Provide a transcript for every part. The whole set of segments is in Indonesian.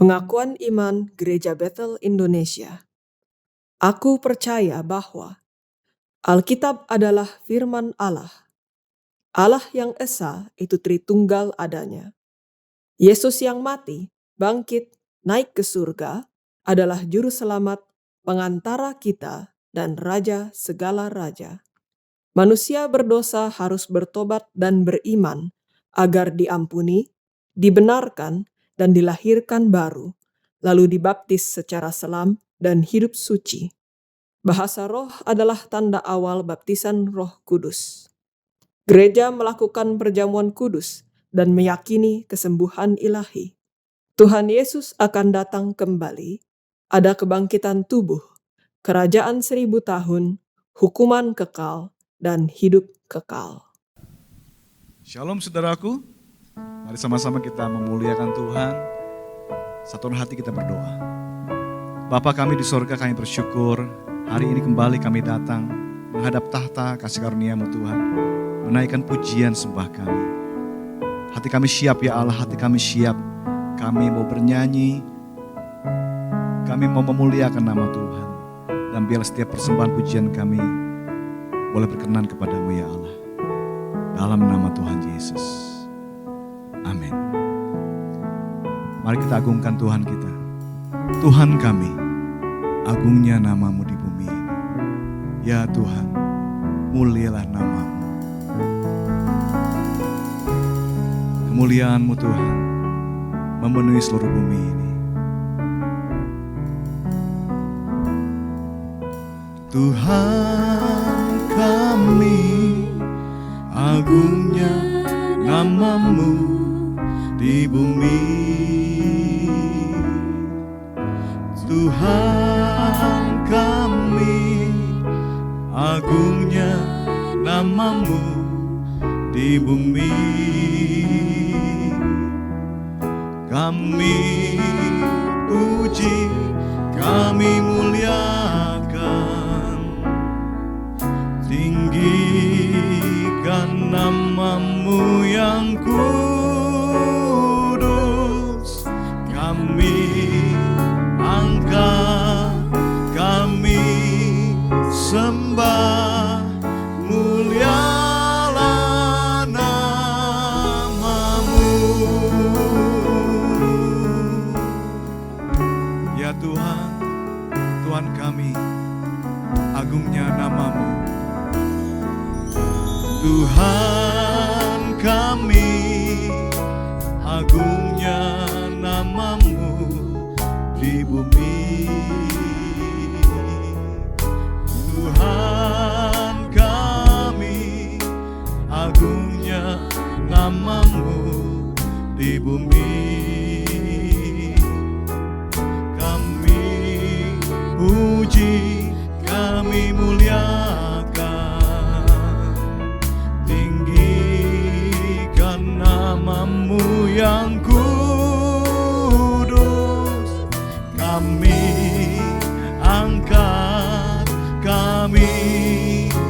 Pengakuan Iman Gereja Bethel Indonesia. Aku percaya bahwa Alkitab adalah firman Allah. Allah yang esa itu Tritunggal adanya. Yesus yang mati, bangkit, naik ke surga adalah juru selamat, pengantara kita dan raja segala raja. Manusia berdosa harus bertobat dan beriman agar diampuni, dibenarkan, dan dilahirkan baru, lalu dibaptis secara selam dan hidup suci. Bahasa roh adalah tanda awal baptisan Roh Kudus. Gereja melakukan perjamuan kudus dan meyakini kesembuhan ilahi. Tuhan Yesus akan datang kembali, ada kebangkitan tubuh, kerajaan 1000 tahun, hukuman kekal, dan hidup kekal. Shalom saudaraku, mari sama-sama kita memuliakan Tuhan. Satu hati kita berdoa. Bapa kami di sorga, kami bersyukur hari ini kembali kami datang menghadap tahta kasih karunia-Mu Tuhan, menaikkan pujian sembah kami. Hati kami siap ya Allah, hati kami siap. Kami mau bernyanyi, kami mau memuliakan nama Tuhan. Dan biar setiap persembahan pujian kami boleh berkenan kepadamu ya Allah. Dalam nama Tuhan Yesus. Amin. Mari kita agungkan Tuhan kita. Tuhan kami, agungnya nama-Mu di bumi ini. Ya Tuhan, mulialah nama-Mu. Kemuliaan-Mu Tuhan memenuhi seluruh bumi ini. Tuhan kami, agungnya nama-Mu di bumi. Tuhan kami, agungnya nama-Mu di bumi. Kami puji, kami muliakan, tinggikan nama-Mu yang kudus. Kami angkat, kami sembah, mulialah nama-Mu. Ya Tuhan, Tuhan kami, agungnya nama-Mu. Tuhan kami, agungnya nama-Mu di bumi. Tuhan kami, agungnya nama-Mu di bumi. Kami puji, kami muliakan, tinggikan nama-Mu yang kudus. Kami angkat, kami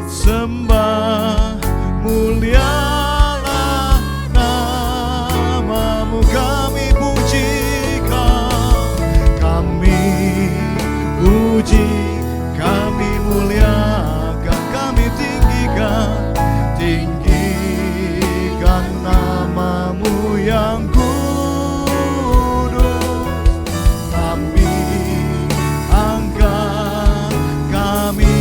sembah, mulialah nama-Mu. Kami puji Kau, kami puji, kami muliakan, kami tinggikan nama-Mu yang kudus. Kami angkat, kami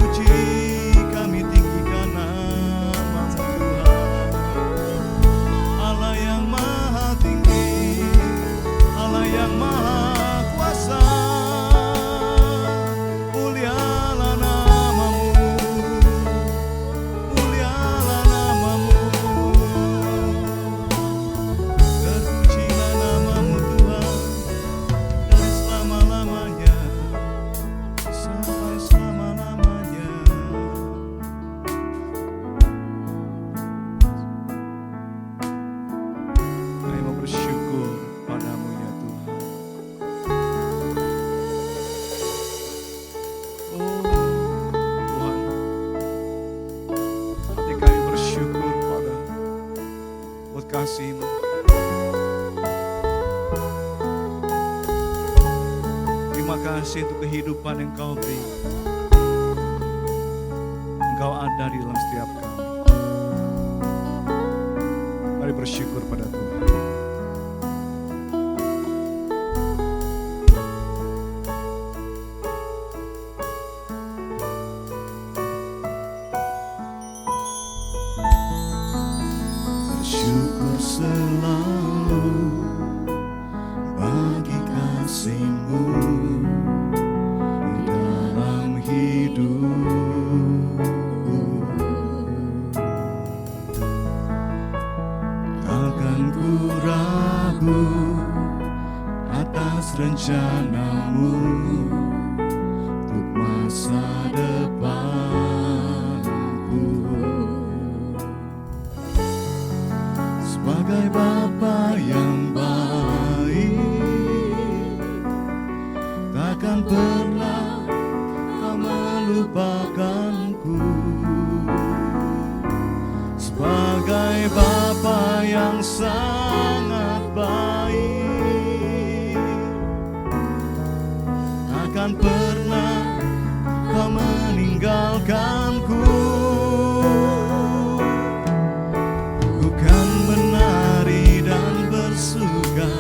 puji, kami tinggikan nama-Mu Tuhan. Allah yang maha tinggi, Allah yang maha kuasa, mulialah nama-Mu, mulialah nama-Mu. Terpujilah nama-Mu Tuhan dari selama-lamanya sampai selama-lamanya. Kami mau bersyukur padamu ya Tuhan. Oh Tuhan, hati kami bersyukur buat kasih-Mu. Terima kasih untuk kehidupan yang Kau beri. Engkau ada di dalam setiap kami. Mari bersyukur pada Tuhan. Bersyukur selalu bagi kasih-Mu di dalam hidupku. Takkan ku ragu atas rencana-Mu untuk masa depanku. Sebagai Bapa yang baik, takkan pernah Kau melupakanku. Sebagai Bapa yang sangat baik, takkan pernah Kau meninggalkanku. Ku kan menari dan bersuka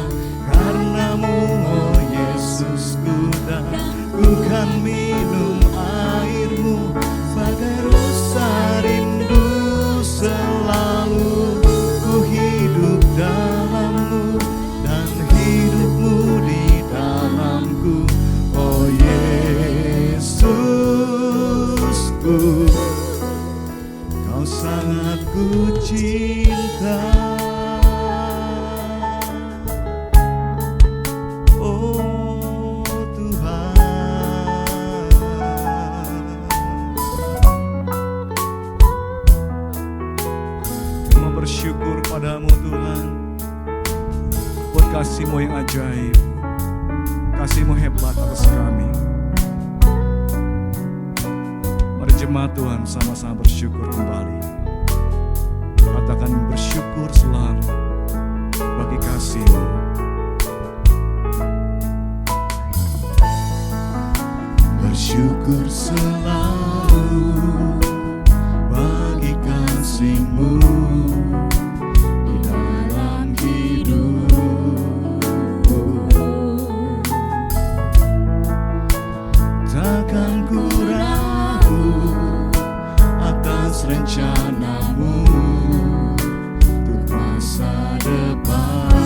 karena-Mu, oh Yesusku, dan ku kan minum air-Mu sebagai rusa rindu. Selalu ku hidup dalam-Mu dan hidup-Mu di dalamku, oh Yesusku. Kau sangat ku cinta, oh Tuhan. Terima bersyukur padamu Tuhan, buat kasih-Mu yang ajaib, kasih-Mu hebat atas kami. Mari jemaat Tuhan sama-sama bersyukur kembali. Katakan bersyukur selalu bagi kasih-Mu. Bersyukur selalu bagi kasih-Mu di dalam hidupku. Takkan ku ragu atas rencana-Mu untuk masa depanku.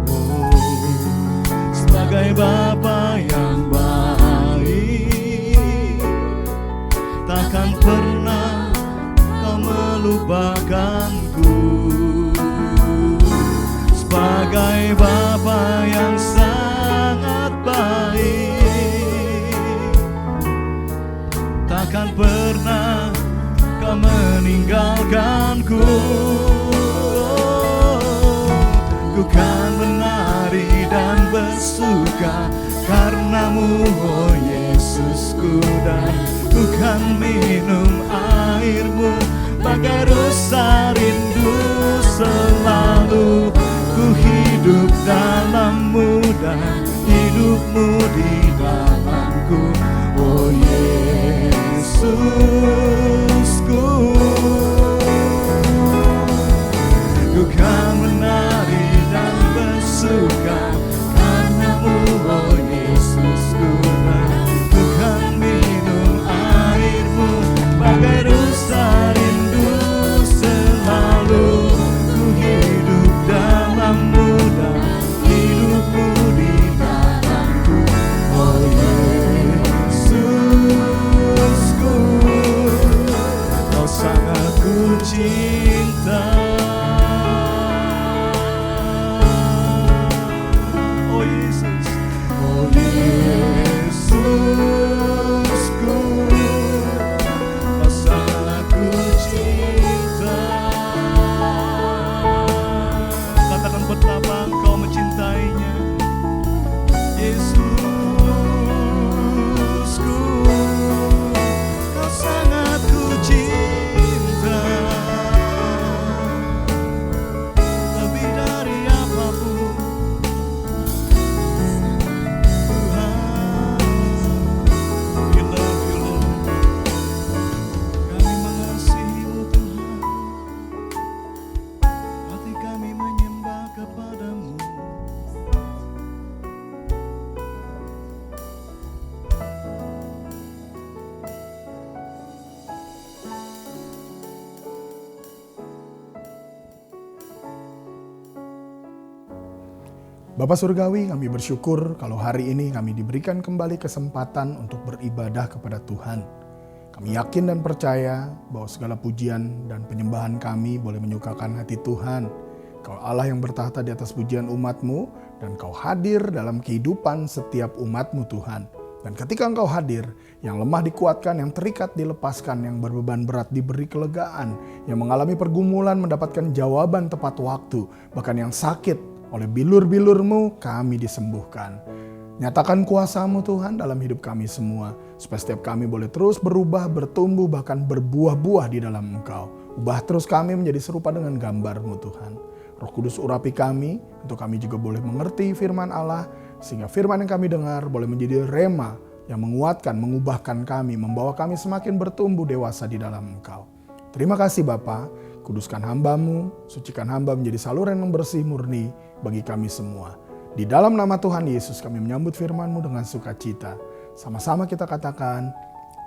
Oh, sebagai Bapa yang baik, takkan pernah Kau melupakanku. Sebagai Bapa yang sangat baik, takkan pernah Kau meninggalkanku. Ku kan menari dan bersuka karena-Mu, oh Yesusku, dan ku kan minum air-Mu bagai rusa rindu. Selalu ku hidup dalam-Mu dan hidup-Mu di dalamku, oh Yesusku. Ku kan menari dan bersuka karena-Mu, oh Yesusku, dan ku Bapa Surgawi, kami bersyukur kalau hari ini kami diberikan kembali kesempatan untuk beribadah kepada Tuhan. Kami yakin dan percaya bahwa segala pujian dan penyembahan kami boleh menyukakan hati Tuhan. Kau Allah yang bertahta di atas pujian umat-Mu, dan Kau hadir dalam kehidupan setiap umat-Mu Tuhan. Dan ketika Engkau hadir, yang lemah dikuatkan, yang terikat dilepaskan, yang berbeban berat diberi kelegaan, yang mengalami pergumulan mendapatkan jawaban tepat waktu, bahkan yang sakit oleh bilur-bilur-Mu kami disembuhkan. Nyatakan kuasa-Mu Tuhan dalam hidup kami semua, supaya setiap kami boleh terus berubah, bertumbuh, bahkan berbuah-buah di dalam Engkau. Ubah terus kami menjadi serupa dengan gambar-Mu Tuhan. Roh Kudus urapi kami, untuk kami juga boleh mengerti firman Allah, sehingga firman yang kami dengar boleh menjadi rema yang menguatkan, mengubahkan kami, membawa kami semakin bertumbuh dewasa di dalam Engkau. Terima kasih Bapa, kuduskan hamba-Mu, sucikan hamba menjadi saluran yang bersih murni bagi kami semua. Di dalam nama Tuhan Yesus kami menyambut firman-Mu dengan sukacita. Sama-sama kita katakan,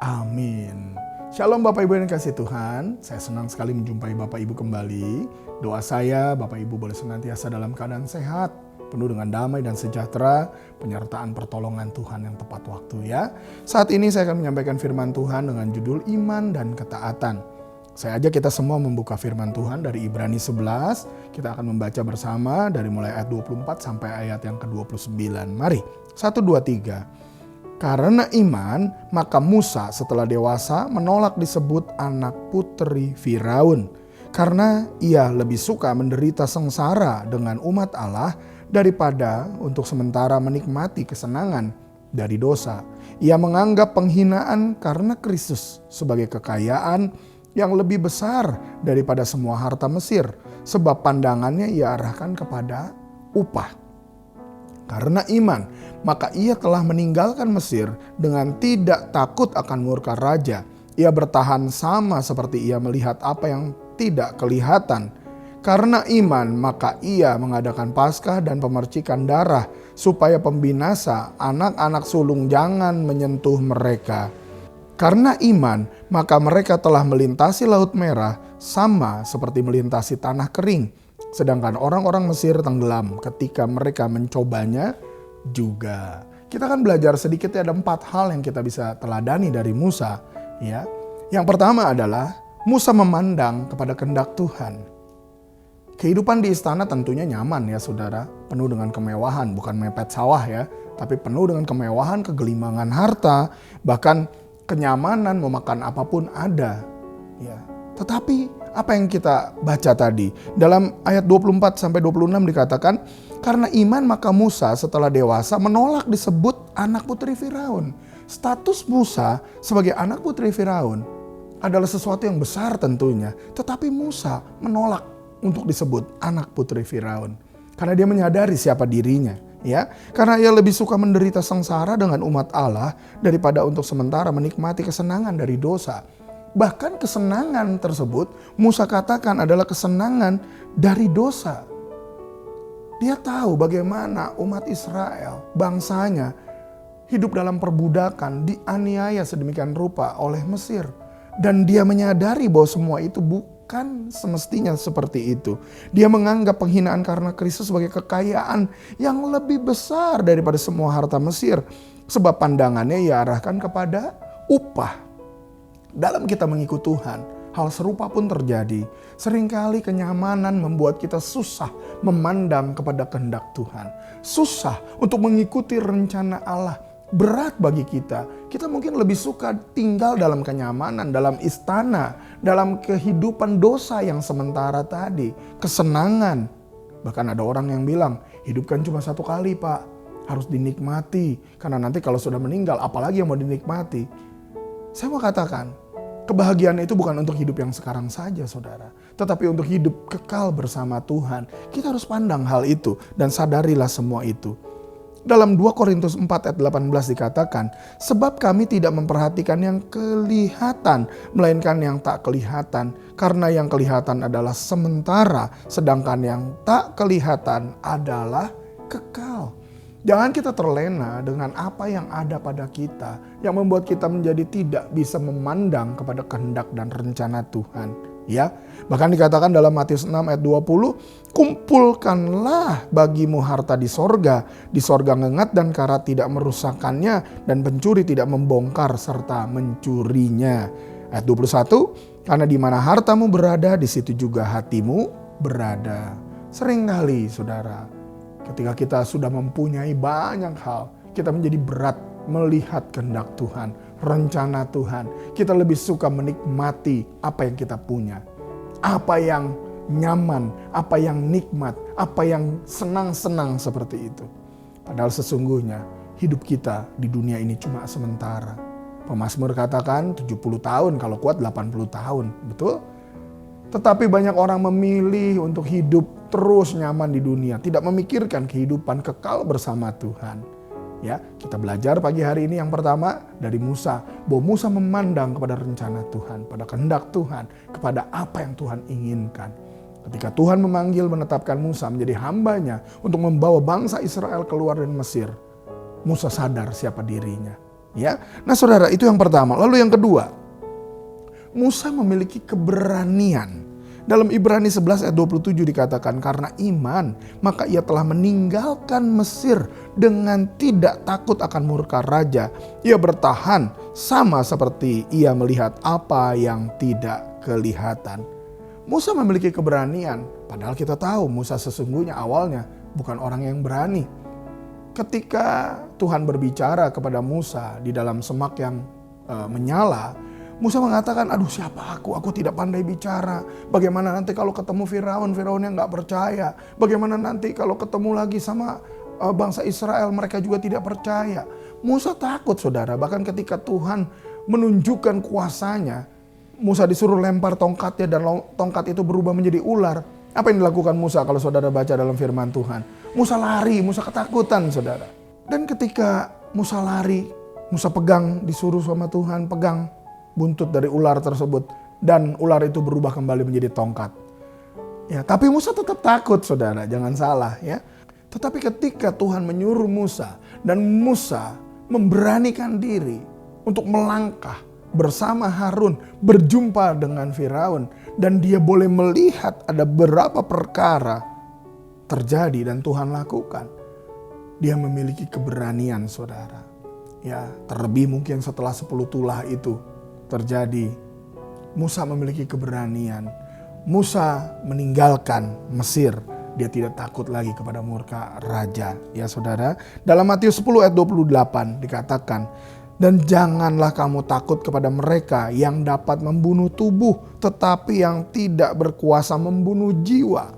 amin. Shalom Bapak Ibu yang kasih Tuhan, saya senang sekali menjumpai Bapak Ibu kembali. Doa saya Bapak Ibu boleh senantiasa dalam keadaan sehat, penuh dengan damai dan sejahtera, penyertaan pertolongan Tuhan yang tepat waktu ya. Saat ini saya akan menyampaikan firman Tuhan dengan judul iman dan ketaatan. Saya ajak kita semua membuka firman Tuhan dari Ibrani 11. Kita akan membaca bersama dari mulai ayat 24 sampai ayat yang ke-29. Mari, 1, 2, 3. Karena iman, maka Musa setelah dewasa menolak disebut anak putri Firaun. Karena ia lebih suka menderita sengsara dengan umat Allah daripada untuk sementara menikmati kesenangan dari dosa. Ia menganggap penghinaan karena Kristus sebagai kekayaan yang lebih besar daripada semua harta Mesir, sebab pandangannya ia arahkan kepada upah. Karena iman, maka ia telah meninggalkan Mesir dengan tidak takut akan murka raja. Ia bertahan sama seperti ia melihat apa yang tidak kelihatan. Karena iman, maka ia mengadakan Paskah dan pemercikan darah, supaya pembinasa anak-anak sulung jangan menyentuh mereka. Karena iman, maka mereka telah melintasi Laut Merah sama seperti melintasi tanah kering. Sedangkan orang-orang Mesir tenggelam ketika mereka mencobanya juga. Kita akan belajar sedikit, ada 4 hal yang kita bisa teladani dari Musa. Ya. Yang pertama adalah Musa memandang kepada kehendak Tuhan. Kehidupan di istana tentunya nyaman ya saudara, penuh dengan kemewahan, bukan mepet sawah ya, tapi penuh dengan kemewahan, kegelimangan harta, bahkan kenyamanan memakan apapun ada. Ya. Tetapi apa yang kita baca tadi, dalam ayat 24 sampai 26 dikatakan, karena iman maka Musa setelah dewasa menolak disebut anak putri Firaun. Status Musa sebagai anak putri Firaun adalah sesuatu yang besar tentunya, tetapi Musa menolak untuk disebut anak putri Firaun karena dia menyadari siapa dirinya, ya. Karena ia lebih suka menderita sengsara dengan umat Allah daripada untuk sementara menikmati kesenangan dari dosa. Bahkan kesenangan tersebut Musa katakan adalah kesenangan dari dosa. Dia tahu bagaimana umat Israel, bangsanya, hidup dalam perbudakan, dianiaya sedemikian rupa oleh Mesir. Dan dia menyadari bahwa semua itu bukan semestinya seperti itu. Dia menganggap penghinaan karena Kristus sebagai kekayaan yang lebih besar daripada semua harta Mesir. Sebab pandangannya ia arahkan kepada upah. Dalam kita mengikut Tuhan, hal serupa pun terjadi. Seringkali kenyamanan membuat kita susah memandang kepada kehendak Tuhan. Susah untuk mengikuti rencana Allah. Berat bagi kita. Kita mungkin lebih suka tinggal dalam kenyamanan, dalam istana, dalam kehidupan dosa yang sementara tadi. Kesenangan. Bahkan ada orang yang bilang, hidup kan cuma 1 kali Pak. Harus dinikmati. Karena nanti kalau sudah meninggal, apalagi yang mau dinikmati. Saya mau katakan, kebahagiaan itu bukan untuk hidup yang sekarang saja saudara. Tetapi untuk hidup kekal bersama Tuhan. Kita harus pandang hal itu dan sadarilah semua itu. Dalam 2 Korintus 4 ayat 18 dikatakan, sebab kami tidak memperhatikan yang kelihatan, melainkan yang tak kelihatan. Karena yang kelihatan adalah sementara, sedangkan yang tak kelihatan adalah kekal. Jangan kita terlena dengan apa yang ada pada kita, yang membuat kita menjadi tidak bisa memandang kepada kehendak dan rencana Tuhan. Ya, bahkan dikatakan dalam Matius 6 ayat 20, kumpulkanlah bagimu harta di sorga ngengat dan karat tidak merusakkannya, dan pencuri tidak membongkar serta mencurinya. Ayat 21, karena di mana hartamu berada, di situ juga hatimu berada. Seringkali saudara, ketika kita sudah mempunyai banyak hal, kita menjadi berat melihat kehendak Tuhan, rencana Tuhan. Kita lebih suka menikmati apa yang kita punya, apa yang nyaman, apa yang nikmat, apa yang senang-senang seperti itu. Padahal sesungguhnya hidup kita di dunia ini cuma sementara. Pemazmur katakan 70 tahun, kalau kuat 80 tahun, betul? Tetapi banyak orang memilih untuk hidup terus nyaman di dunia, tidak memikirkan kehidupan kekal bersama Tuhan. Ya, kita belajar pagi hari ini yang pertama dari Musa, bahwa Musa memandang kepada rencana Tuhan, pada kehendak Tuhan, kepada apa yang Tuhan inginkan. Ketika Tuhan memanggil menetapkan Musa menjadi hambanya untuk membawa bangsa Israel keluar dari Mesir, Musa sadar siapa dirinya. Ya, nah saudara, itu yang pertama. Lalu yang kedua, Musa memiliki keberanian. Dalam Ibrani 11 ayat 27 dikatakan, karena iman maka ia telah meninggalkan Mesir dengan tidak takut akan murka raja. Ia bertahan sama seperti ia melihat apa yang tidak kelihatan. Musa memiliki keberanian, padahal kita tahu Musa sesungguhnya awalnya bukan orang yang berani. Ketika Tuhan berbicara kepada Musa di dalam semak yang menyala, Musa mengatakan, aduh siapa aku tidak pandai bicara. Bagaimana nanti kalau ketemu Firaun yang gak percaya. Bagaimana nanti kalau ketemu lagi sama bangsa Israel, mereka juga tidak percaya. Musa takut saudara, bahkan ketika Tuhan menunjukkan kuasanya, Musa disuruh lempar tongkatnya dan tongkat itu berubah menjadi ular. Apa yang dilakukan Musa kalau saudara baca dalam firman Tuhan? Musa lari, Musa ketakutan saudara. Dan ketika Musa lari, Musa pegang, disuruh sama Tuhan, pegang buntut dari ular tersebut, dan ular itu berubah kembali menjadi tongkat. Ya, tapi Musa tetap takut saudara, jangan salah ya. Tetapi ketika Tuhan menyuruh Musa dan Musa memberanikan diri untuk melangkah bersama Harun berjumpa dengan Firaun, dan dia boleh melihat ada beberapa perkara terjadi dan Tuhan lakukan. Dia memiliki keberanian saudara. Ya, terlebih mungkin setelah 10 tulah itu terjadi, Musa memiliki keberanian. Musa meninggalkan Mesir. Dia tidak takut lagi kepada murka raja. Ya saudara, dalam Matius 10 ayat 28 dikatakan, dan janganlah kamu takut kepada mereka yang dapat membunuh tubuh, tetapi yang tidak berkuasa membunuh jiwa.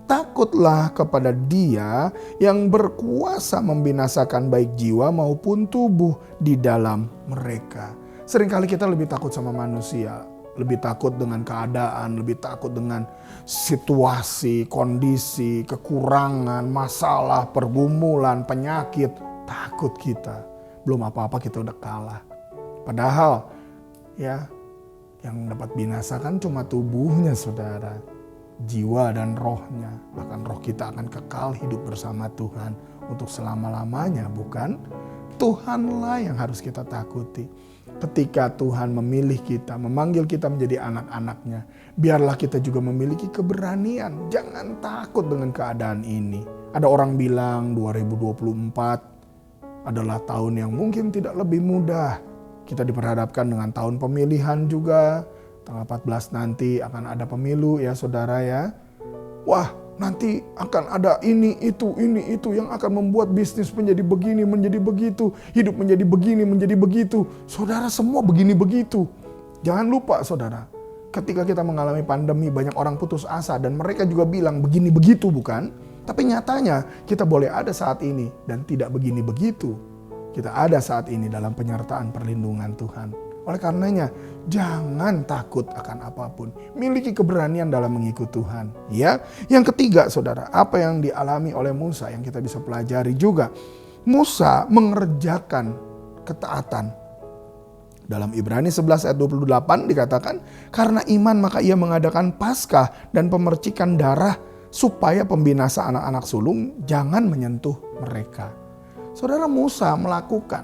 Takutlah kepada Dia yang berkuasa membinasakan baik jiwa maupun tubuh di dalam mereka. Seringkali kita lebih takut sama manusia, lebih takut dengan keadaan, lebih takut dengan situasi, kondisi, kekurangan, masalah, pergumulan, penyakit. Takut kita. Belum apa-apa kita udah kalah. Padahal ya, yang dapat binasa kan cuma tubuhnya saudara. Jiwa dan rohnya. Bahkan roh kita akan kekal hidup bersama Tuhan untuk selama-lamanya, bukan? Tuhanlah yang harus kita takuti. Ketika Tuhan memilih kita, memanggil kita menjadi anak-anaknya, biarlah kita juga memiliki keberanian. Jangan takut dengan keadaan ini. Ada orang bilang 2024 adalah tahun yang mungkin tidak lebih mudah. Kita diperhadapkan dengan tahun pemilihan juga. Tanggal 14 nanti akan ada pemilu ya saudara ya. Wah, nanti akan ada ini itu yang akan membuat bisnis menjadi begini, menjadi begitu. Hidup menjadi begini, menjadi begitu. Saudara, semua begini begitu. Jangan lupa saudara, ketika kita mengalami pandemi banyak orang putus asa dan mereka juga bilang begini begitu bukan? Tapi nyatanya kita boleh ada saat ini dan tidak begini begitu. Kita ada saat ini dalam penyertaan perlindungan Tuhan. Oleh karenanya jangan takut akan apapun. Miliki keberanian dalam mengikut Tuhan. Ya. Yang ketiga saudara, apa yang dialami oleh Musa yang kita bisa pelajari juga. Musa mengerjakan ketaatan. Dalam Ibrani 11 ayat 28 dikatakan, karena iman maka ia mengadakan Paskah dan pemercikan darah supaya pembinasa anak-anak sulung jangan menyentuh mereka. Saudara, Musa melakukan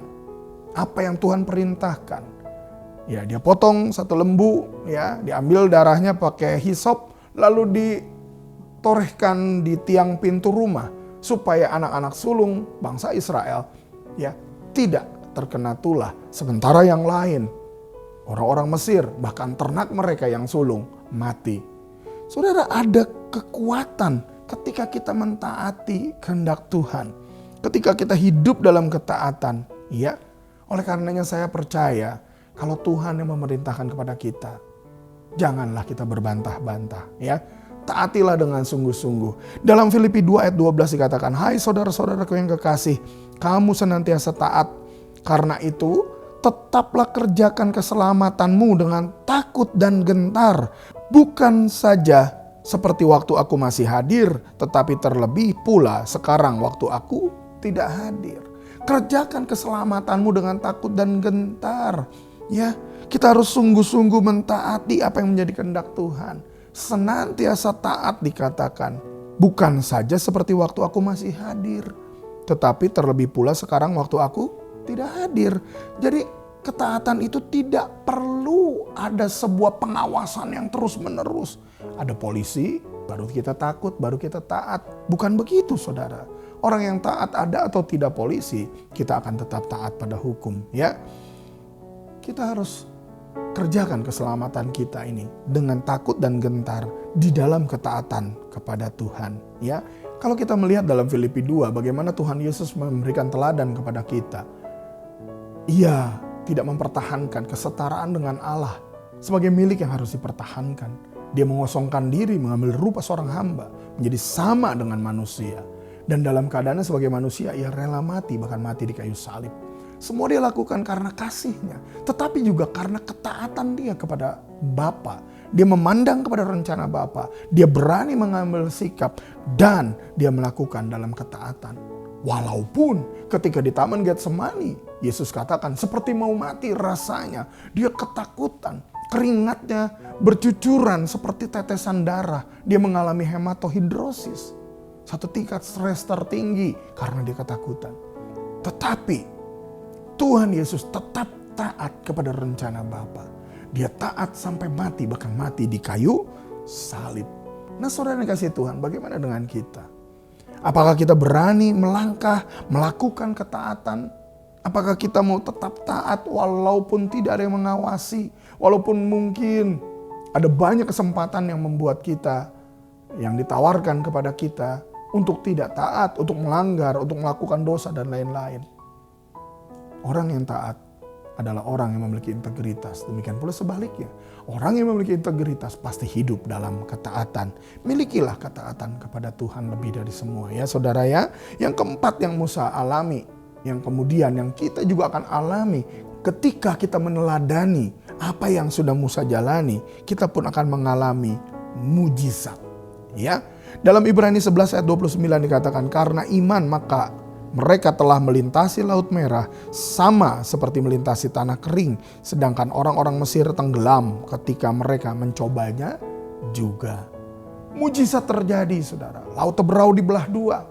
apa yang Tuhan perintahkan. Ya, dia potong satu lembu, ya, diambil darahnya pakai hisop, lalu ditorehkan di tiang pintu rumah supaya anak-anak sulung bangsa Israel, ya, tidak terkena tulah. Sementara yang lain, orang-orang Mesir, bahkan ternak mereka yang sulung mati. Saudara, ada kekuatan ketika kita mentaati kehendak Tuhan, ketika kita hidup dalam ketaatan, ya. Oleh karenanya saya percaya kalau Tuhan yang memerintahkan kepada kita, janganlah kita berbantah-bantah, ya. Taatilah dengan sungguh-sungguh. Dalam Filipi 2 ayat 12 dikatakan, "Hai saudara-saudaraku yang kekasih, kamu senantiasa taat. Karena itu, tetaplah kerjakan keselamatanmu dengan takut dan gentar. Bukan saja seperti waktu aku masih hadir, tetapi terlebih pula sekarang waktu aku tidak hadir." Kerjakan keselamatanmu dengan takut dan gentar. Ya, kita harus sungguh-sungguh mentaati apa yang menjadi kehendak Tuhan. Senantiasa taat dikatakan. Bukan saja seperti waktu aku masih hadir, tetapi terlebih pula sekarang waktu aku tidak hadir. Jadi ketaatan itu tidak perlu ada sebuah pengawasan yang terus-menerus. Ada polisi, baru kita takut, baru kita taat. Bukan begitu, saudara. Orang yang taat ada atau tidak polisi, kita akan tetap taat pada hukum, ya. Kita harus kerjakan keselamatan kita ini dengan takut dan gentar di dalam ketaatan kepada Tuhan, ya. Kalau kita melihat dalam Filipi 2 bagaimana Tuhan Yesus memberikan teladan kepada kita. Ia tidak mempertahankan kesetaraan dengan Allah sebagai milik yang harus dipertahankan. Dia mengosongkan diri, mengambil rupa seorang hamba, menjadi sama dengan manusia. Dan dalam keadaannya sebagai manusia, ia rela mati, bahkan mati di kayu salib. Semua dia lakukan karena kasihnya, tetapi juga karena ketaatan dia kepada Bapa. Dia memandang kepada rencana Bapa. Dia berani mengambil sikap dan dia melakukan dalam ketaatan. Walaupun ketika di Taman Getsemani, Yesus katakan seperti mau mati rasanya. Dia ketakutan, keringatnya bercucuran seperti tetesan darah. Dia mengalami hematohidrosis. Satu tingkat stres tertinggi karena dia ketakutan. Tetapi Tuhan Yesus tetap taat kepada rencana Bapa. Dia taat sampai mati, bahkan mati di kayu salib. Nah, saudara yang kasih Tuhan, bagaimana dengan kita? Apakah kita berani melangkah, melakukan ketaatan? Apakah kita mau tetap taat walaupun tidak ada yang mengawasi? Walaupun mungkin ada banyak kesempatan yang membuat kita, yang ditawarkan kepada kita untuk tidak taat, untuk melanggar, untuk melakukan dosa dan lain-lain. Orang yang taat adalah orang yang memiliki integritas. Demikian pula sebaliknya. Orang yang memiliki integritas pasti hidup dalam ketaatan. Milikilah ketaatan kepada Tuhan lebih dari semua, ya saudara, ya. Yang keempat yang Musa alami, yang kemudian yang kita juga akan alami ketika kita meneladani apa yang sudah Musa jalani, kita pun akan mengalami mujizat, ya. Dalam Ibrani 11 ayat 29 dikatakan, karena iman maka mereka telah melintasi Laut Merah sama seperti melintasi tanah kering. Sedangkan orang-orang Mesir tenggelam ketika mereka mencobanya juga. Mujizat terjadi, saudara. Laut Teberau dibelah dua.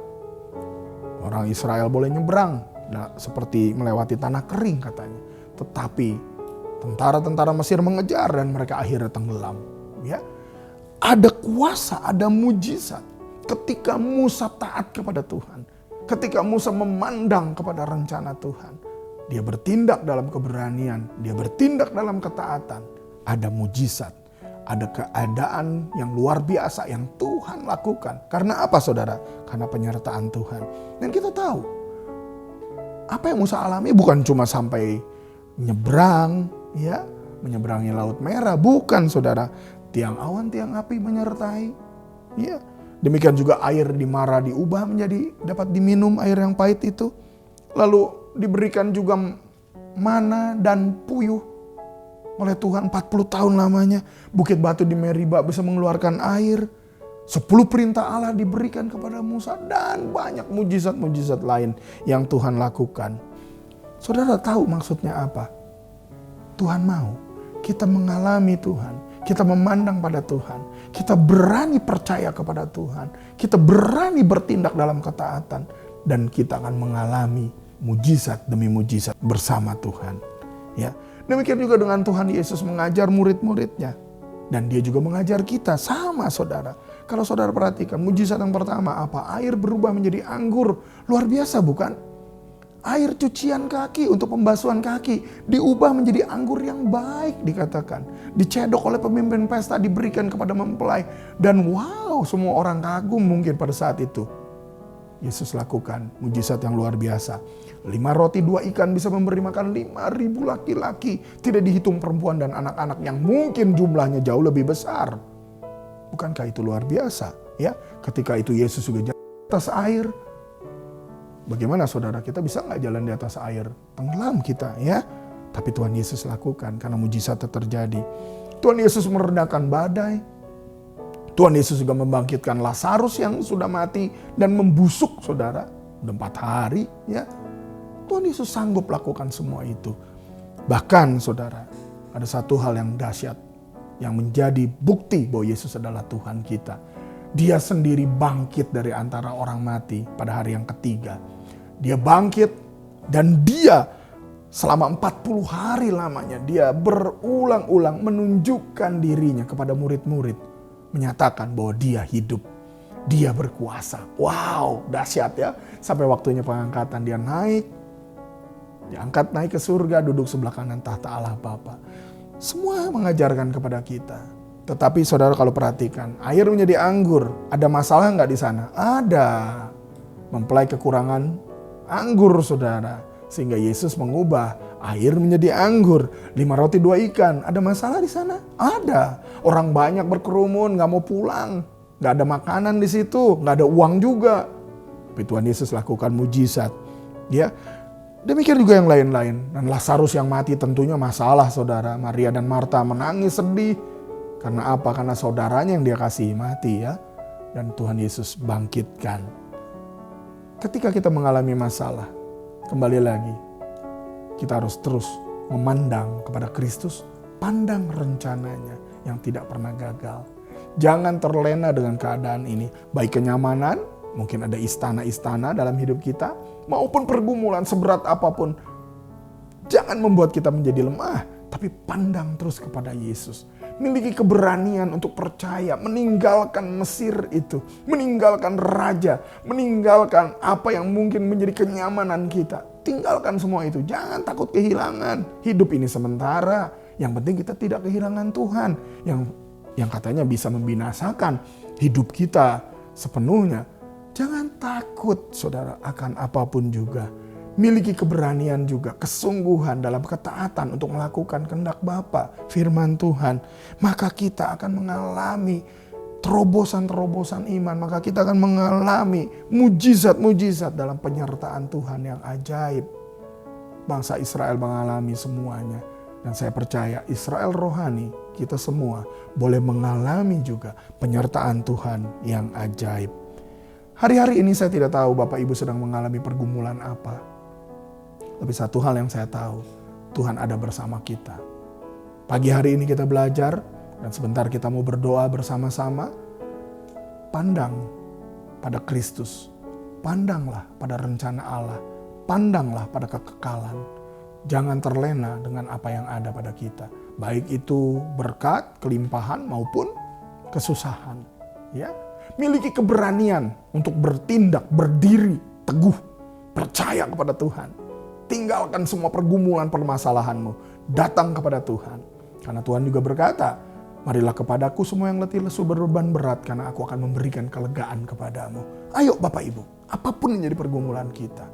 Orang Israel boleh nyebrang. Nah, seperti melewati tanah kering katanya. Tetapi tentara-tentara Mesir mengejar dan mereka akhirnya tenggelam. Ya, ada kuasa, ada mujizat ketika Musa taat kepada Tuhan. Ketika Musa memandang kepada rencana Tuhan, dia bertindak dalam keberanian, dia bertindak dalam ketaatan. Ada mujizat, ada keadaan yang luar biasa yang Tuhan lakukan. Karena apa, saudara? Karena penyertaan Tuhan. Dan kita tahu, apa yang Musa alami bukan cuma sampai nyebrang, ya, menyeberangi Laut Merah. Bukan, saudara. Tiang awan, tiang api menyertai, ya. Demikian juga air di Mara diubah menjadi dapat diminum air yang pahit itu. Lalu diberikan juga mana dan puyuh oleh Tuhan 40 tahun lamanya. Bukit batu di Meriba bisa mengeluarkan air. 10 perintah Allah diberikan kepada Musa. Dan banyak mujizat-mujizat lain yang Tuhan lakukan. Saudara tahu maksudnya apa? Tuhan mau kita mengalami Tuhan. Kita memandang pada Tuhan. Kita berani percaya kepada Tuhan. Kita berani bertindak dalam ketaatan. Dan kita akan mengalami mujizat demi mujizat bersama Tuhan. Ya. Demikian juga dengan Tuhan Yesus mengajar murid-muridnya. Dan dia juga mengajar kita, sama saudara. Kalau saudara perhatikan, mujizat yang pertama apa? Air berubah menjadi anggur. Luar biasa bukan? Air cucian kaki untuk pembasuhan kaki diubah menjadi anggur yang baik dikatakan. Dicedok oleh pemimpin pesta, diberikan kepada mempelai. Dan wow, semua orang kagum mungkin pada saat itu. Yesus lakukan mujizat yang luar biasa. 5 roti 2 ikan bisa memberi makan 5.000 laki-laki. Tidak dihitung perempuan dan anak-anak yang mungkin jumlahnya jauh lebih besar. Bukankah itu luar biasa? Ya, ketika itu Yesus juga jalan di atas air. Bagaimana saudara, kita bisa nggak jalan di atas air? Tenggelam kita ya. Tapi Tuhan Yesus lakukan karena mujizat terjadi. Tuhan Yesus meredakan badai. Tuhan Yesus juga membangkitkan Lazarus yang sudah mati dan membusuk saudara. Udah 4 hari ya. Tuhan Yesus sanggup lakukan semua itu. Bahkan saudara, ada satu hal yang dahsyat yang menjadi bukti bahwa Yesus adalah Tuhan kita. Dia sendiri bangkit dari antara orang mati pada hari yang ketiga. Dia bangkit dan dia selama 40 hari lamanya dia berulang-ulang menunjukkan dirinya kepada murid-murid. Menyatakan bahwa dia hidup. Dia berkuasa. Wow, dahsyat ya. Sampai waktunya pengangkatan dia naik. Diangkat naik ke surga, duduk sebelah kanan tahta Allah Bapa. Semua mengajarkan kepada kita. Tetapi saudara kalau perhatikan, air menjadi anggur. Ada masalah nggak di sana? Ada. Mempelai kekurangan anggur saudara. Sehingga Yesus mengubah air menjadi anggur. 5 roti 2 ikan. Ada masalah di sana? Ada. Orang banyak berkerumun, nggak mau pulang. Nggak ada makanan di situ, nggak ada uang juga. Tapi Tuhan Yesus lakukan mujizat. Ya, demikian juga yang lain-lain. Dan Lazarus yang mati tentunya masalah saudara. Maria dan Marta menangis sedih. Karena apa? Karena saudaranya yang dia kasih mati ya. Dan Tuhan Yesus bangkitkan. Ketika kita mengalami masalah, kembali lagi, kita harus terus memandang kepada Kristus, pandang rencananya yang tidak pernah gagal. Jangan terlena dengan keadaan ini, baik kenyamanan, mungkin ada istana-istana dalam hidup kita, maupun pergumulan seberat apapun. Jangan membuat kita menjadi lemah, tapi pandang terus kepada Yesus. Miliki keberanian untuk percaya, meninggalkan Mesir itu, meninggalkan raja, meninggalkan apa yang mungkin menjadi kenyamanan kita. Tinggalkan semua itu, jangan takut kehilangan. Hidup ini sementara, yang penting kita tidak kehilangan Tuhan. Yang katanya bisa membinasakan hidup kita sepenuhnya. Jangan takut saudara akan apapun juga. Miliki keberanian juga, kesungguhan dalam ketaatan untuk melakukan kehendak Bapa, firman Tuhan. Maka kita akan mengalami terobosan-terobosan iman. Maka kita akan mengalami mujizat-mujizat dalam penyertaan Tuhan yang ajaib. Bangsa Israel mengalami semuanya. Dan saya percaya Israel rohani, kita semua boleh mengalami juga penyertaan Tuhan yang ajaib. Hari-hari ini saya tidak tahu Bapak Ibu sedang mengalami pergumulan apa. Tapi satu hal yang saya tahu, Tuhan ada bersama kita. Pagi hari ini kita belajar, dan sebentar kita mau berdoa bersama-sama. Pandang pada Kristus, pandanglah pada rencana Allah, pandanglah pada kekekalan. Jangan terlena dengan apa yang ada pada kita. Baik itu berkat, kelimpahan maupun kesusahan. Ya, miliki keberanian untuk bertindak, berdiri, teguh, percaya kepada Tuhan. Tinggalkan semua pergumulan permasalahanmu. Datang kepada Tuhan. Karena Tuhan juga berkata, marilah kepadaku semua yang letih lesu berbeban berat, karena aku akan memberikan kelegaan kepadamu. Ayo Bapak Ibu, apapun yang jadi pergumulan kita,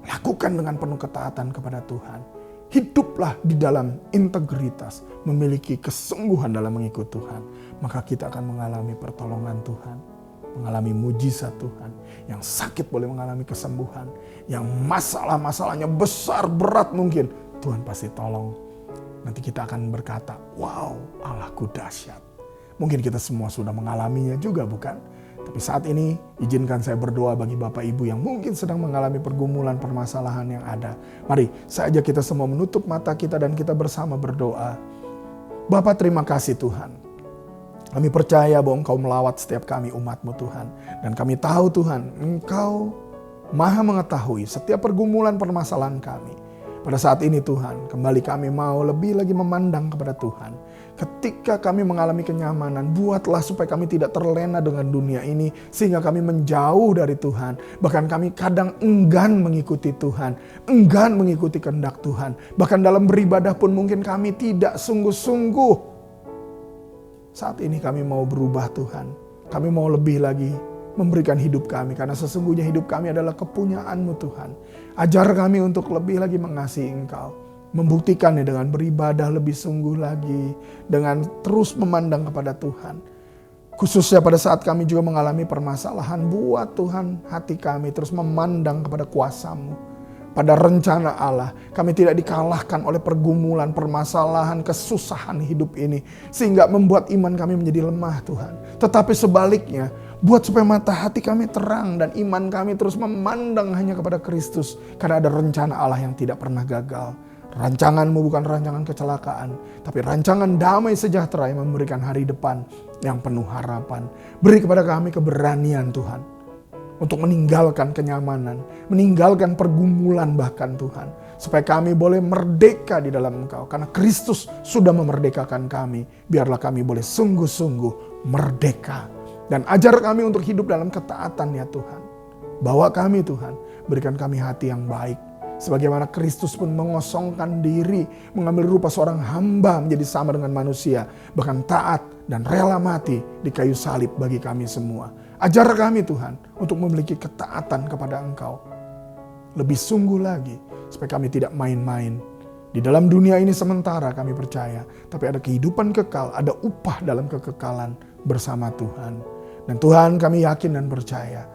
lakukan dengan penuh ketaatan kepada Tuhan. Hiduplah di dalam integritas, memiliki kesungguhan dalam mengikut Tuhan. Maka kita akan mengalami pertolongan Tuhan. Mengalami mujizat Tuhan. Yang sakit boleh mengalami kesembuhan. Yang masalah-masalahnya besar, berat mungkin. Tuhan pasti tolong. Nanti kita akan berkata, wow, Allahku dahsyat. Mungkin kita semua sudah mengalaminya juga bukan? Tapi saat ini izinkan saya berdoa bagi Bapak Ibu yang mungkin sedang mengalami pergumulan permasalahan yang ada. Mari saya ajak kita semua menutup mata kita dan kita bersama berdoa. Bapa terima kasih Tuhan. Kami percaya bahwa Engkau melawat setiap kami umat-Mu Tuhan. Dan kami tahu Tuhan, Engkau maha mengetahui setiap pergumulan permasalahan kami. Pada saat ini Tuhan, kembali kami mau lebih lagi memandang kepada Tuhan. Ketika kami mengalami kenyamanan, buatlah supaya kami tidak terlena dengan dunia ini, sehingga kami menjauh dari Tuhan. Bahkan kami kadang enggan mengikuti Tuhan, enggan mengikuti kehendak Tuhan. Bahkan dalam beribadah pun mungkin kami tidak sungguh-sungguh. Saat ini kami mau berubah Tuhan. Kami mau lebih lagi memberikan hidup kami, karena sesungguhnya hidup kami adalah kepunyaan-Mu Tuhan. Ajar kami untuk lebih lagi mengasihi Engkau. Membuktikannya dengan beribadah lebih sungguh lagi. Dengan terus memandang kepada Tuhan. Khususnya pada saat kami juga mengalami permasalahan, buat Tuhan hati kami terus memandang kepada kuasa-Mu. Pada rencana Allah, kami tidak dikalahkan oleh pergumulan, permasalahan, kesusahan hidup ini. Sehingga membuat iman kami menjadi lemah Tuhan. Tetapi sebaliknya, buat supaya mata hati kami terang dan iman kami terus memandang hanya kepada Kristus. Karena ada rencana Allah yang tidak pernah gagal. Rancangan-Mu bukan rancangan kecelakaan, tapi rancangan damai sejahtera yang memberikan hari depan yang penuh harapan. Beri kepada kami keberanian Tuhan, untuk meninggalkan kenyamanan, meninggalkan pergumulan bahkan Tuhan. Supaya kami boleh merdeka di dalam Engkau. Karena Kristus sudah memerdekakan kami. Biarlah kami boleh sungguh-sungguh merdeka. Dan ajar kami untuk hidup dalam ketaatan ya Tuhan. Bawa kami Tuhan, berikan kami hati yang baik. Sebagaimana Kristus pun mengosongkan diri, mengambil rupa seorang hamba menjadi sama dengan manusia. Bahkan taat dan rela mati di kayu salib bagi kami semua. Ajar kami Tuhan untuk memiliki ketaatan kepada Engkau. Lebih sungguh lagi supaya kami tidak main-main. Di dalam dunia ini sementara kami percaya. Tapi ada kehidupan kekal, ada upah dalam kekekalan bersama Tuhan. Dan Tuhan kami yakin dan percaya.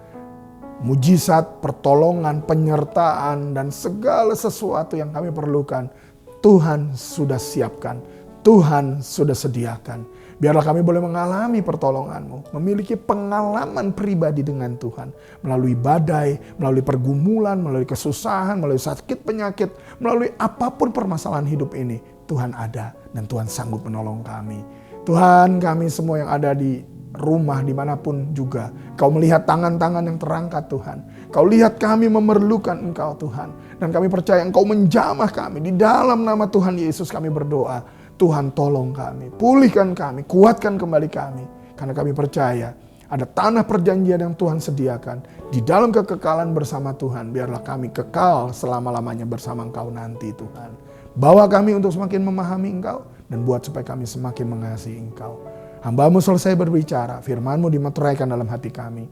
Mujizat, pertolongan, penyertaan, dan segala sesuatu yang kami perlukan. Tuhan sudah siapkan. Tuhan sudah sediakan. Biarlah kami boleh mengalami pertolongan-Mu. Memiliki pengalaman pribadi dengan Tuhan. Melalui badai, melalui pergumulan, melalui kesusahan, melalui sakit penyakit. Melalui apapun permasalahan hidup ini. Tuhan ada dan Tuhan sanggup menolong kami. Tuhan, kami semua yang ada di rumah dimanapun juga. Kau melihat tangan-tangan yang terangkat Tuhan. Kau lihat kami memerlukan Engkau Tuhan. Dan kami percaya Engkau menjamah kami. Di dalam nama Tuhan Yesus kami berdoa. Tuhan tolong kami, pulihkan kami, kuatkan kembali kami. Karena kami percaya ada tanah perjanjian yang Tuhan sediakan. Di dalam kekekalan bersama Tuhan, biarlah kami kekal selama-lamanya bersama Engkau nanti Tuhan. Bawa kami untuk semakin memahami Engkau dan buat supaya kami semakin mengasihi Engkau. Hamba-Mu selesai berbicara, firman-Mu dimeteraikan dalam hati kami.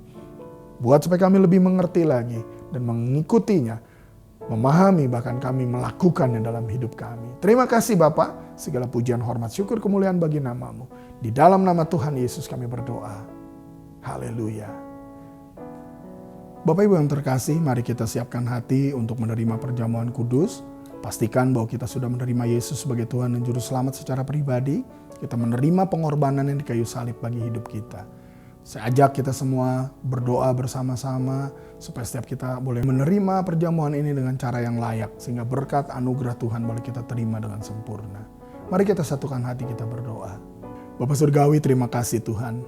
Buat supaya kami lebih mengerti lagi dan mengikutinya, memahami bahkan kami melakukannya dalam hidup kami. Terima kasih Bapa, segala pujian, hormat, syukur, kemuliaan bagi nama-Mu. Di dalam nama Tuhan Yesus kami berdoa. Haleluya. Bapak Ibu yang terkasih, mari kita siapkan hati untuk menerima perjamuan kudus. Pastikan bahwa kita sudah menerima Yesus sebagai Tuhan dan Juru Selamat secara pribadi. Kita menerima pengorbanan yang di kayu salib bagi hidup kita. Saya ajak kita semua berdoa bersama-sama supaya setiap kita boleh menerima perjamuan ini dengan cara yang layak. Sehingga berkat anugerah Tuhan boleh kita terima dengan sempurna. Mari kita satukan hati kita berdoa. Bapa Surgawi, terima kasih Tuhan.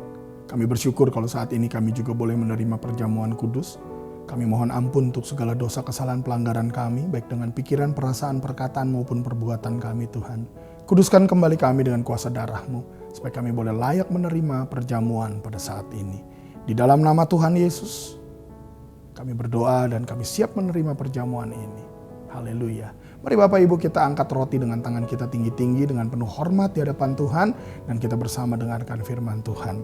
Kami bersyukur kalau saat ini kami juga boleh menerima perjamuan kudus. Kami mohon ampun untuk segala dosa, kesalahan, pelanggaran kami, baik dengan pikiran, perasaan, perkataan maupun perbuatan kami Tuhan. Kuduskan kembali kami dengan kuasa darah-Mu, supaya kami boleh layak menerima perjamuan pada saat ini. Di dalam nama Tuhan Yesus, kami berdoa dan kami siap menerima perjamuan ini. Haleluya. Mari Bapak Ibu kita angkat roti dengan tangan kita tinggi-tinggi dengan penuh hormat di hadapan Tuhan. Dan kita bersama dengarkan firman Tuhan.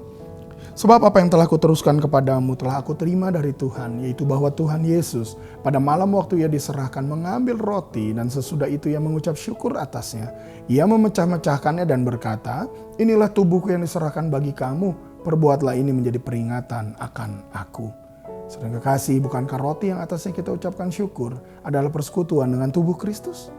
Sebab apa yang telah kuteruskan kepadamu telah aku terima dari Tuhan, yaitu bahwa Tuhan Yesus pada malam waktu Ia diserahkan mengambil roti dan sesudah itu Ia mengucap syukur atasnya. Ia memecah-mecahkannya dan berkata, inilah tubuhku yang diserahkan bagi kamu, perbuatlah ini menjadi peringatan akan aku. Saudara kekasih, bukankah roti yang atasnya kita ucapkan syukur adalah persekutuan dengan tubuh Kristus?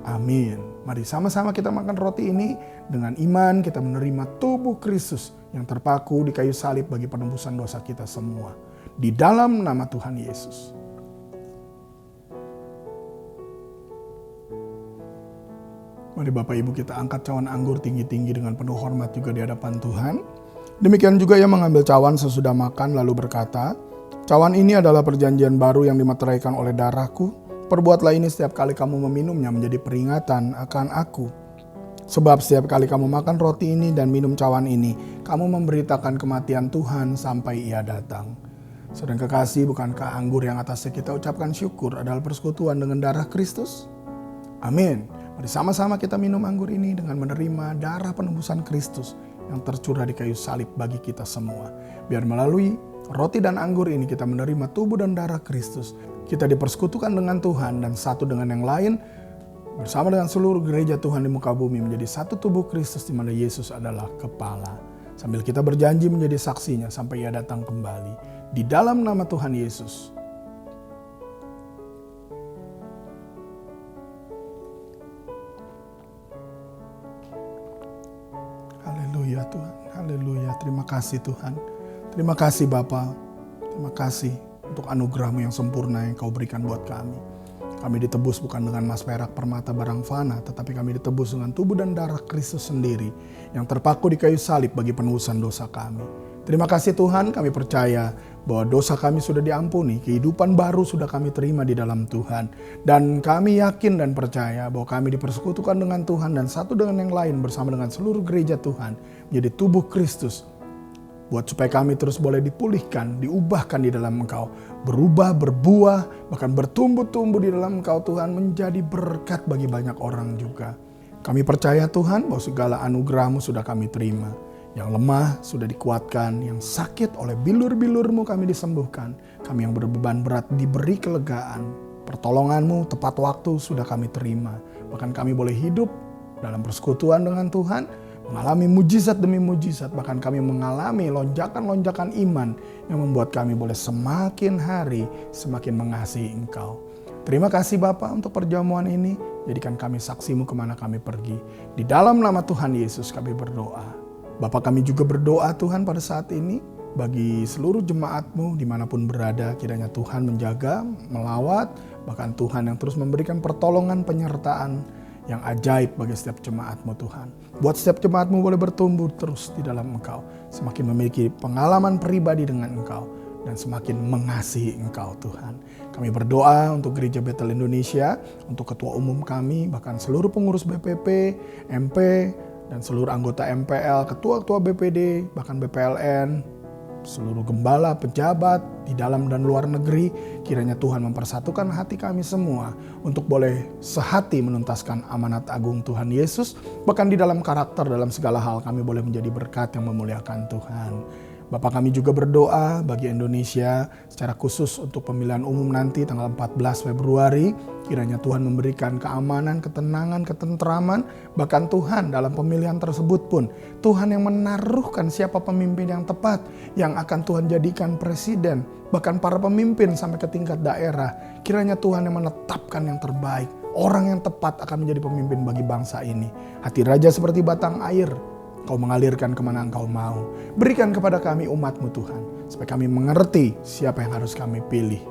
Amin. Mari sama-sama kita makan roti ini dengan iman kita menerima tubuh Kristus yang terpaku di kayu salib bagi penembusan dosa kita semua. Di dalam nama Tuhan Yesus. Mari Bapak Ibu kita angkat cawan anggur tinggi-tinggi dengan penuh hormat juga di hadapan Tuhan. Demikian juga Ia mengambil cawan sesudah makan lalu berkata, cawan ini adalah perjanjian baru yang dimeteraikan oleh darahku. Perbuatlah ini setiap kali kamu meminumnya menjadi peringatan akan aku. Sebab setiap kali kamu makan roti ini dan minum cawan ini, kamu memberitakan kematian Tuhan sampai Ia datang. Saudara kekasih, bukankah anggur yang atasnya kita ucapkan syukur adalah persekutuan dengan darah Kristus? Amin. Mari sama-sama kita minum anggur ini dengan menerima darah penebusan Kristus yang tercurah di kayu salib bagi kita semua. Biar melalui roti dan anggur ini kita menerima tubuh dan darah Kristus. Kita dipersekutukan dengan Tuhan dan satu dengan yang lain, bersama dengan seluruh gereja Tuhan di muka bumi menjadi satu tubuh Kristus di mana Yesus adalah kepala. Sambil kita berjanji menjadi saksinya sampai Ia datang kembali. Di dalam nama Tuhan Yesus. Haleluya Tuhan, haleluya. Terima kasih Tuhan. Terima kasih Bapa. Terima kasih untuk anugerah-Mu yang sempurna yang Kau berikan buat kami. Kami ditebus bukan dengan emas perak permata barang fana, tetapi kami ditebus dengan tubuh dan darah Kristus sendiri yang terpaku di kayu salib bagi penebusan dosa kami. Terima kasih Tuhan, kami percaya bahwa dosa kami sudah diampuni, kehidupan baru sudah kami terima di dalam Tuhan. Dan kami yakin dan percaya bahwa kami dipersekutukan dengan Tuhan dan satu dengan yang lain bersama dengan seluruh gereja Tuhan menjadi tubuh Kristus. Buat supaya kami terus boleh dipulihkan, diubahkan di dalam Engkau. Berubah, berbuah, bahkan bertumbuh-tumbuh di dalam Engkau Tuhan menjadi berkat bagi banyak orang juga. Kami percaya Tuhan bahwa segala anugerah-Mu sudah kami terima. Yang lemah sudah dikuatkan, yang sakit oleh bilur-bilur-Mu kami disembuhkan. Kami yang berbeban berat diberi kelegaan. Pertolongan-Mu tepat waktu sudah kami terima. Bahkan kami boleh hidup dalam persekutuan dengan Tuhan, mengalami mujizat demi mujizat, bahkan kami mengalami lonjakan-lonjakan iman yang membuat kami boleh semakin hari semakin mengasihi Engkau. Terima kasih Bapa untuk perjamuan ini, jadikan kami saksi-Mu kemana kami pergi. Di dalam nama Tuhan Yesus kami berdoa. Bapa, kami juga berdoa Tuhan pada saat ini bagi seluruh jemaat-Mu dimanapun berada, kiranya Tuhan menjaga, melawat, bahkan Tuhan yang terus memberikan pertolongan penyertaan yang ajaib bagi setiap jemaat-Mu Tuhan. Buat setiap jemaat-Mu boleh bertumbuh terus di dalam Engkau. Semakin memiliki pengalaman pribadi dengan Engkau. Dan semakin mengasihi Engkau Tuhan. Kami berdoa untuk Gereja Bethel Indonesia, untuk ketua umum kami, bahkan seluruh pengurus BPP, MP, dan seluruh anggota MPL, ketua-ketua BPD, bahkan BPLN, seluruh gembala, pejabat di dalam dan luar negeri, kiranya Tuhan mempersatukan hati kami semua untuk boleh sehati menuntaskan amanat agung Tuhan Yesus. Bahkan di dalam karakter, dalam segala hal kami boleh menjadi berkat yang memuliakan Tuhan. Bapak, kami juga berdoa bagi Indonesia secara khusus untuk pemilihan umum nanti tanggal 14 Februari. Kiranya Tuhan memberikan keamanan, ketenangan, ketentraman. Bahkan Tuhan dalam pemilihan tersebut pun Tuhan yang menaruhkan siapa pemimpin yang tepat yang akan Tuhan jadikan presiden. Bahkan para pemimpin sampai ke tingkat daerah. Kiranya Tuhan yang menetapkan yang terbaik. Orang yang tepat akan menjadi pemimpin bagi bangsa ini. Hati raja seperti batang air. Kau mengalirkan kemana Engkau mau. Berikan kepada kami umat-Mu Tuhan. Supaya kami mengerti siapa yang harus kami pilih.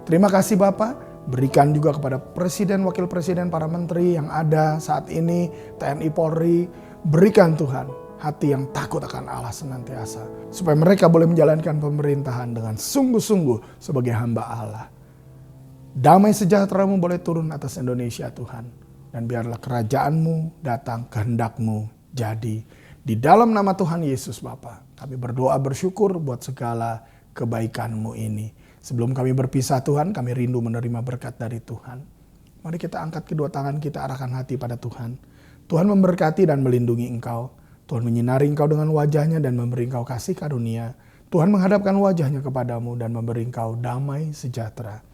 Terima kasih Bapa. Berikan juga kepada Presiden, Wakil Presiden, para Menteri yang ada saat ini. TNI Polri. Berikan Tuhan hati yang takut akan Allah senantiasa. Supaya mereka boleh menjalankan pemerintahan dengan sungguh-sungguh sebagai hamba Allah. Damai sejahtera-Mu boleh turun atas Indonesia Tuhan. Dan biarlah kerajaan-Mu datang, kehendak-Mu jadi. Di dalam nama Tuhan Yesus Bapa, kami berdoa bersyukur buat segala kebaikan-Mu ini. Sebelum kami berpisah Tuhan, kami rindu menerima berkat dari Tuhan. Mari kita angkat kedua tangan kita, arahkan hati pada Tuhan. Tuhan memberkati dan melindungi engkau. Tuhan menyinari engkau dengan wajah-Nya dan memberi engkau kasih karunia. Tuhan menghadapkan wajah-Nya kepadamu dan memberi engkau damai sejahtera.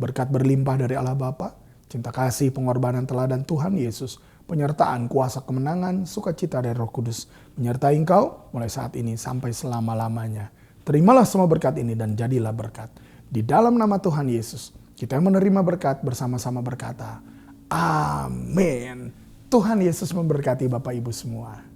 Berkat berlimpah dari Allah Bapa, cinta kasih, pengorbanan teladan Tuhan Yesus, penyertaan, kuasa kemenangan, sukacita dari Roh Kudus menyertai engkau mulai saat ini sampai selama-lamanya. Terimalah semua berkat ini dan jadilah berkat. Di dalam nama Tuhan Yesus, kita yang menerima berkat bersama-sama berkata, Amin. Tuhan Yesus memberkati Bapak Ibu semua.